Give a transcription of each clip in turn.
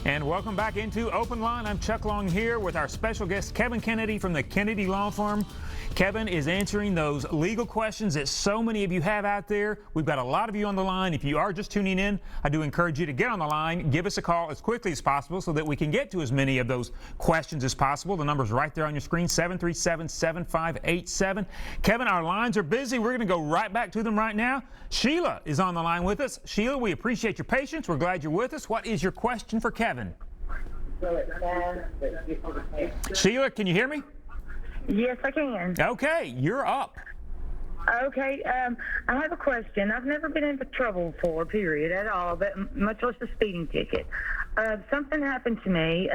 And welcome back into Open Line. I'm Chuck Long here with our special guest, Kevin Kennedy from the Kennedy Law Firm. Kevin is answering those legal questions that so many of you have out there. We've got a lot of you on the line. If you are just tuning in, I do encourage you to get on the line, give us a call as quickly as possible so that we can get to as many of those questions as possible. The number's right there on your screen, 737-7587. Kevin, our lines are busy. We're going to go right back to them right now. Sheila is on the line with us. Sheila, we appreciate your patience. We're glad you're with us. What is your question for Kevin? Sheila, can you hear me? Yes, I can. Okay, you're up. Okay, I have a question. I've never been into trouble before, period, at all, but much less a speeding ticket. Something happened to me.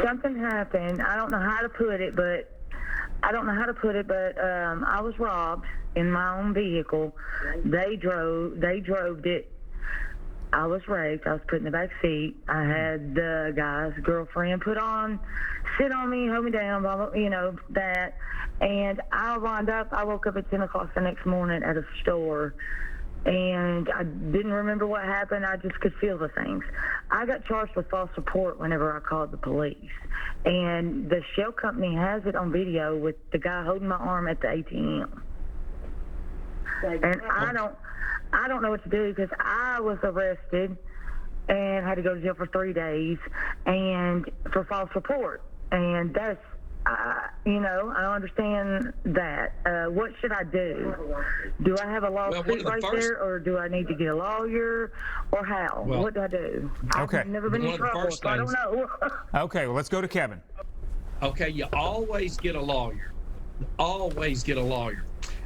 Something happened. I don't know how to put it, but I was robbed in my own vehicle. They drove it. I was raped. I was put in the back seat. I had the guy's girlfriend sit on me, hold me down, blah, blah, that. And I woke up at 10 o'clock the next morning at a store, and I didn't remember what happened. I just could feel the things. I got charged with false report whenever I called the police. And the shell company has it on video with the guy holding my arm at the ATM. And I don't know what to do because I was arrested and had to go to jail for 3 days and for false report. And that's, I understand that. What should I do? Do I have a lawsuit there, or do I need to get a lawyer, or how? What do I do? Okay. I've never been in trouble, so I don't know. Okay, well, let's go to Kevin. Okay, you always get a lawyer. Always get a lawyer.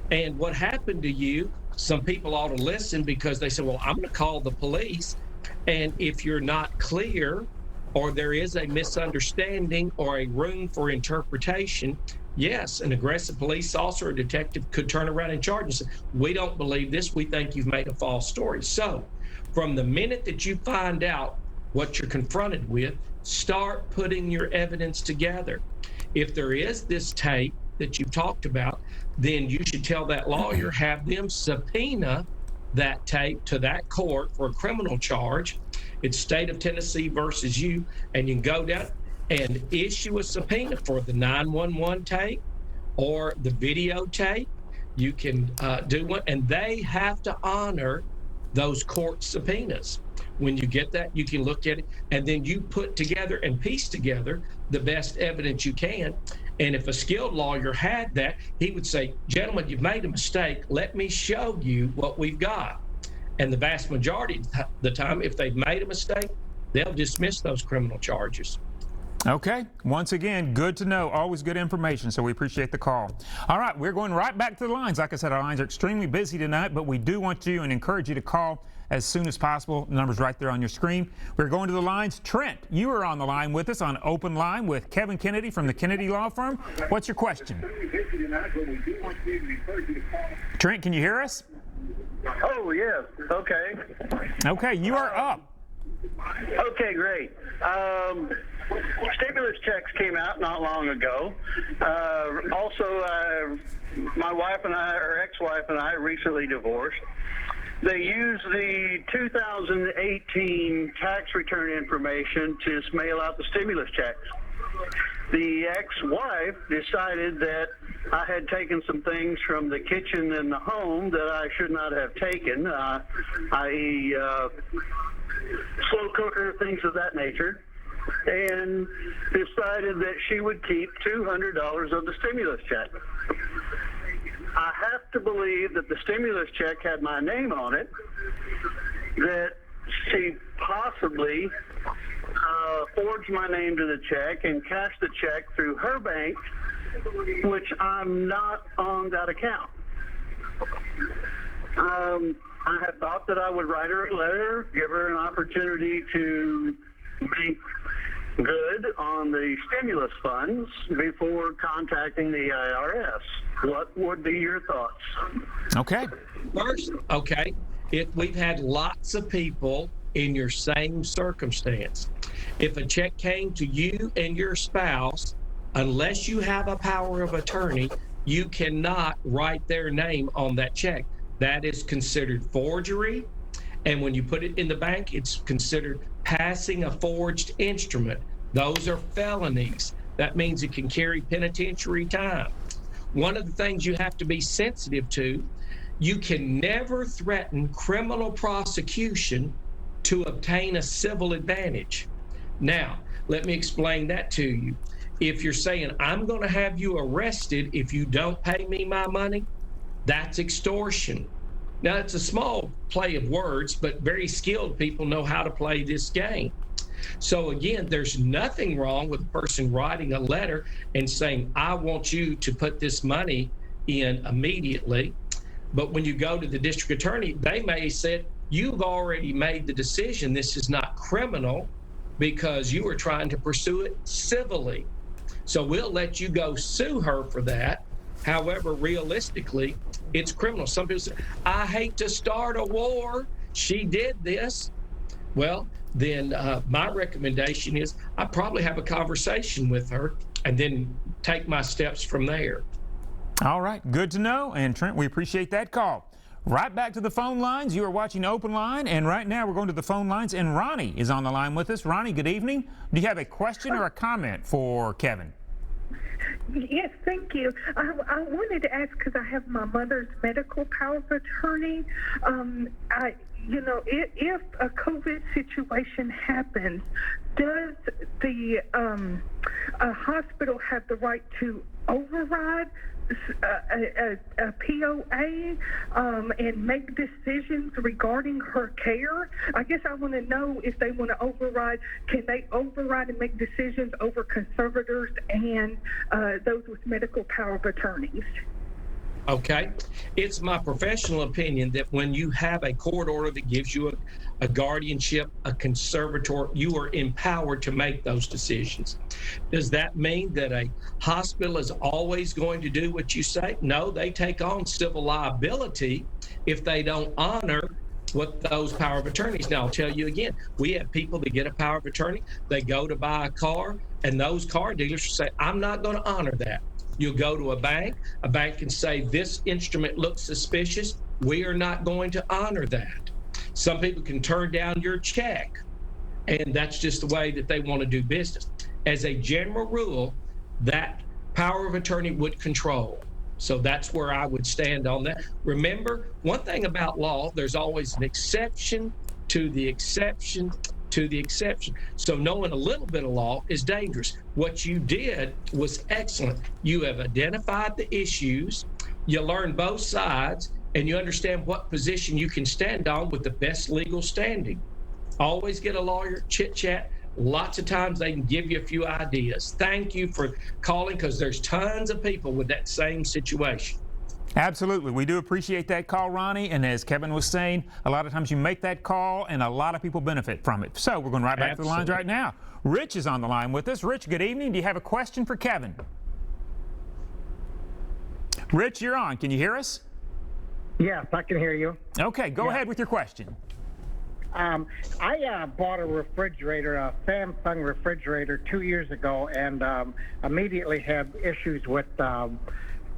And what happened to you, some people ought to listen because they say, well, I'm going to call the police. And if you're not clear, or there is a misunderstanding or a room for interpretation, yes, an aggressive police officer or detective could turn around and charge and say, we don't believe this. We think you've made a false story. So from the minute that you find out what you're confronted with, start putting your evidence together. If there is this tape that you've talked about, then you should tell that lawyer, have them subpoena that tape to that court for a criminal charge. It's state of Tennessee versus you, and you can go down and issue a subpoena for the 911 tape or the videotape. You can do one, and they have to honor those court subpoenas. When you get that, you can look at it, and then you put together and piece together the best evidence you can. And if a skilled lawyer had that, he would say, gentlemen, you've made a mistake. Let me show you what we've got. And the vast majority of the time, if they've made a mistake, they'll dismiss those criminal charges. Okay. Once again, good to know. Always good information, so we appreciate the call. All right, we're going right back to the lines. Like I said, our lines are extremely busy tonight, but we do want you and encourage you to call as soon as possible. The number's right there on your screen. We're going to the lines. Trent, you are on the line with us on Open Line with Kevin Kennedy from the Kennedy Law Firm. What's your question? Trent, can you hear us? Oh, yes. Okay. Okay, you are up. Okay, great. Stimulus checks came out not long ago. Also, my wife and I, or ex-wife and I, recently divorced. They used the 2018 tax return information to mail out the stimulus checks. The ex-wife decided that I had taken some things from the kitchen and the home that I should not have taken, i.e. slow cooker, things of that nature, and decided that she would keep $200 of the stimulus check. I have to believe that the stimulus check had my name on it, that she possibly forged my name to the check and cashed the check through her bank, which I'm not on that account. I had thought that I would write her a letter, give her an opportunity to make good on the stimulus funds before contacting the IRS. What would be your thoughts? Okay. First, okay, if we've had lots of people in your same circumstance, if a check came to you and your spouse, unless you have a power of attorney, you cannot write their name on that check. that is considered forgery. And when you put it in the bank, it's considered passing a forged instrument. Those are felonies. That means it can carry penitentiary time. One of the things you have to be sensitive to, you can never threaten criminal prosecution to obtain a civil advantage. Now, let me explain that to you. If you're saying, I'm going to have you arrested if you don't pay me my money, that's extortion. Now, it's a small play of words, but very skilled people know how to play this game. So again, there's nothing wrong with a person writing a letter and saying, I want you to put this money in immediately. But when you go to the district attorney, they may say, you've already made the decision. This is not criminal because you were trying to pursue it civilly. So we'll let you go sue her for that. However, realistically, it's criminal. Some people say, I hate to start a war. She did this. Well, then my recommendation is I probably have a conversation with her and then take my steps from there. All right, good to know. And Trent, we appreciate that call. Right back to the phone lines. You are watching Open Line, and right now we're going to the phone lines, and Ronnie is on the line with us. Ronnie, good evening. Do you have a question or a comment for Kevin? Yes, thank you. I wanted to ask because I have my mother's medical power of attorney. If a COVID situation happens, does the hospital have the right to override a POA and make decisions regarding her care? I guess I want to know if they want to override, can they override and make decisions over conservators and those with medical power of attorneys? Okay. It's my professional opinion that when you have a court order that gives you a guardianship, a conservator, you are empowered to make those decisions. Does that mean that a hospital is always going to do what you say? No, they take on civil liability if they don't honor what those power of attorneys. Now, I'll tell you again, we have people that get a power of attorney, they go to buy a car, and those car dealers say, I'm not going to honor that. You'll go to a bank can say, this instrument looks suspicious. We are not going to honor that. Some people can turn down your check, and that's just the way that they want to do business. As a general rule, that power of attorney would control. So that's where I would stand on that. Remember, one thing about law, there's always an exception to the exception to the exception. So knowing a little bit of law is dangerous. What you did was excellent. You have identified the issues, you learned both sides, and you understand what position you can stand on with the best legal standing. Always get a lawyer, chit chat. Lots of times they can give you a few ideas. Thank you for calling, because there's tons of people with that same situation. Absolutely. We do appreciate that call, Ronnie. And as Kevin was saying, a lot of times you make that call and a lot of people benefit from it. So we're going right back to the lines right now. Rich is on the line with us. Rich, good evening. Do you have a question for Kevin? Rich, you're on. Can you hear us? Yes, I can hear you. Okay, go ahead with your question. I bought a refrigerator, a Samsung refrigerator 2 years ago, and immediately had issues with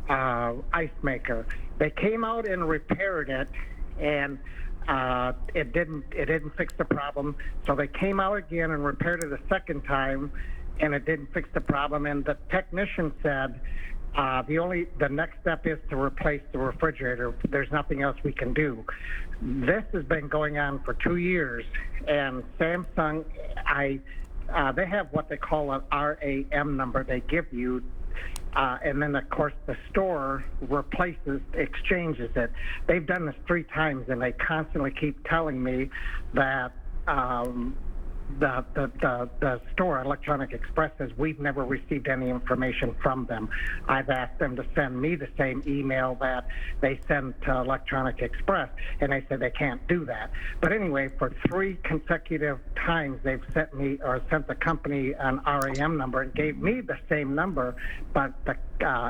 ice maker. They came out and repaired it, and it didn't fix the problem. So they came out again and repaired it a second time, and it didn't fix the problem. And the technician said the next step is to replace the refrigerator. There's nothing else we can do. This has been going on for 2 years, and Samsung, they have what they call an RAM number they give you. And then, of course, the store exchanges it. They've done this 3 times, and they constantly keep telling me that the store, Electronic Express, says we've never received any information from them. I've asked them to send me the same email that they send to Electronic Express, and they said they can't do that. But anyway, for 3 consecutive times, they've sent the company an RAM number and gave me the same number, but the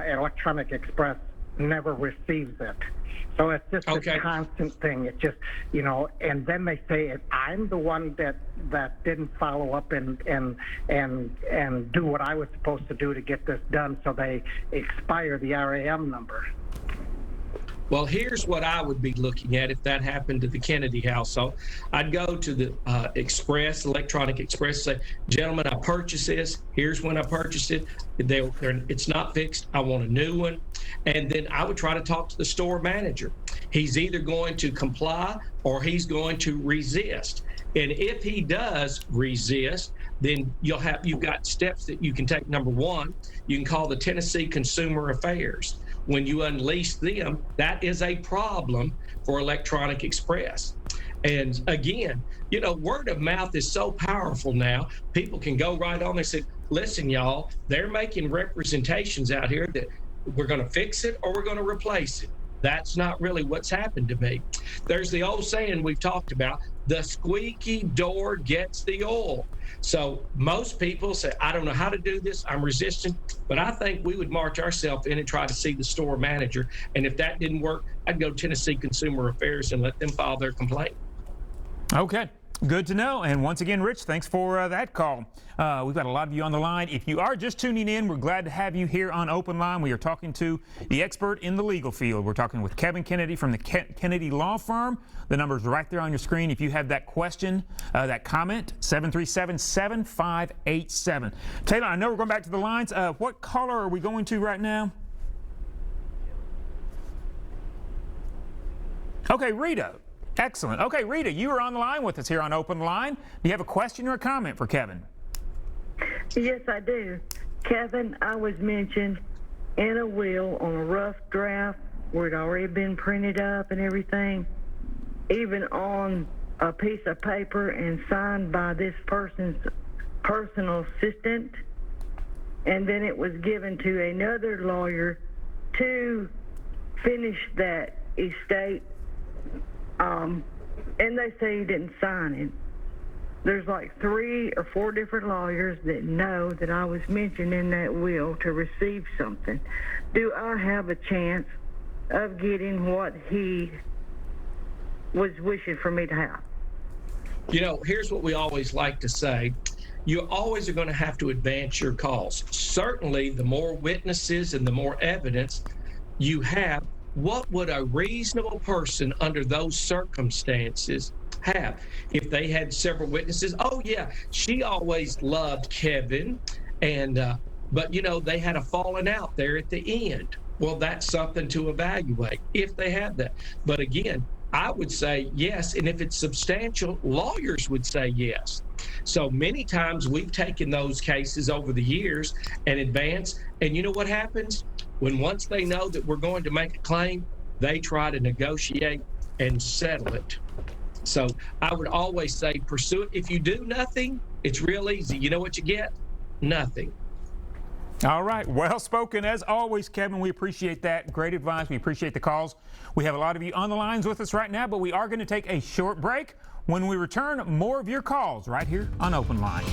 Electronic Express never receives it. So it's just a constant thing. It's just, and then they say I'm the one that didn't follow up and do what I was supposed to do to get this done. So they expire the RAM number. Well, here's what I would be looking at if that happened to the Kennedy household. I'd go to the Electronic Express, say, gentlemen, I purchased this. Here's when I purchased it. It's not fixed. I want a new one. And then I would try to talk to the store manager. He's either going to comply or he's going to resist. And if he does resist, then you've got steps that you can take. Number one, you can call the Tennessee Consumer Affairs. When you unleash them, that is a problem for Electronic Express. And again, word of mouth is so powerful now. People can go right on there and say, listen, y'all, they're making representations out here that we're going to fix it or we're going to replace it. That's not really what's happened to me. There's the old saying we've talked about, the squeaky door gets the oil. So most people say, I don't know how to do this, I'm resistant, but I think we would march ourselves in and try to see the store manager. And if that didn't work, I'd go to Tennessee Consumer Affairs and let them file their complaint. Okay. Good to know. And once again, Rich, thanks for that call. We've got a lot of you on the line. If you are just tuning in, we're glad to have you here on Open Line. We are talking to the expert in the legal field. We're talking with Kevin Kennedy from the Kennedy Law Firm. The number's right there on your screen. If you have that question, that comment, 737-7587. Taylor, I know we're going back to the lines. What caller are we going to right now? Okay, Rita. Excellent. Okay, Rita, you are on the line with us here on Open Line. Do you have a question or a comment for Kevin? Yes, I do. Kevin, I was mentioned in a will on a rough draft where it already been printed up and everything, even on a piece of paper and signed by this person's personal assistant. And then it was given to another lawyer to finish that estate. And they say he didn't sign it. There's like 3 or 4 different lawyers that know that I was mentioned in that will to receive something. Do I have a chance of getting what he was wishing for me to have? Here's what we always like to say. You always are going to have to advance your cause. Certainly, the more witnesses and the more evidence you have, what would a reasonable person under those circumstances have? If they had several witnesses, oh yeah, she always loved Kevin, and but they had a falling out there at the end. Well, that's something to evaluate if they have that. But again, I would say yes, and if it's substantial, lawyers would say yes. So many times we've taken those cases over the years and advanced, and you know what happens? Once they know that we're going to make a claim, they try to negotiate and settle it. So I would always say pursue it. If you do nothing, it's real easy. You know what you get? Nothing. All right. Well spoken as always, Kevin. We appreciate that. Great advice. We appreciate the calls. We have a lot of you on the lines with us right now, but we are going to take a short break. When we return, more of your calls right here on Open Line.